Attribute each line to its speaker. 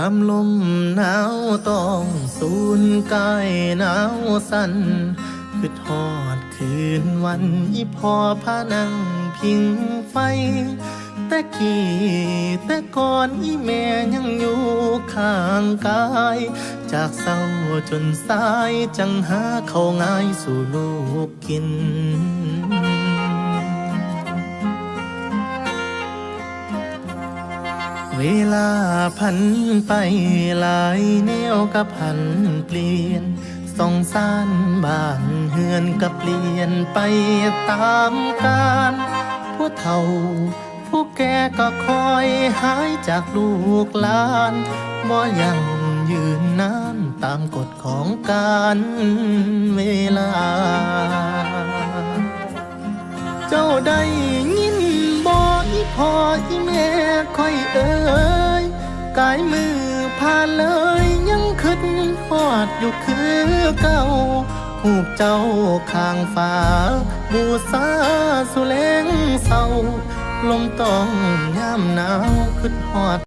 Speaker 1: ามลมหนาวต้องสูญกายหนาวสั่นคือทอดคืนวันอีพอพานั่งพิงไฟแต่กี้แต่ก่อนอีแม่ยังอยู่ข้างกายจากเศร้าจนสายจังหาเข้าง่ายสู่ลูกกินเวลาพันไปหลายแนวก็พันเปลี่ยนสองสารบ้านเฮือนก็เปลี่ยนไปตามกาลผู้เฒ่าผู้แก่ก็คอยหายจากลูกหลานบ่ยังยืนนานตามกฎของการเวลาเจ้าได้ยินบ่อีพ่ออีแม่ค่อยเอ่ยกายมือผ่านเลยยังคิดฮอดอยู่คือเก่าหูบเจ้าข้างฟ้าบูษาสุแลงเศร้าลมต้องยามหนาวคิดฮอด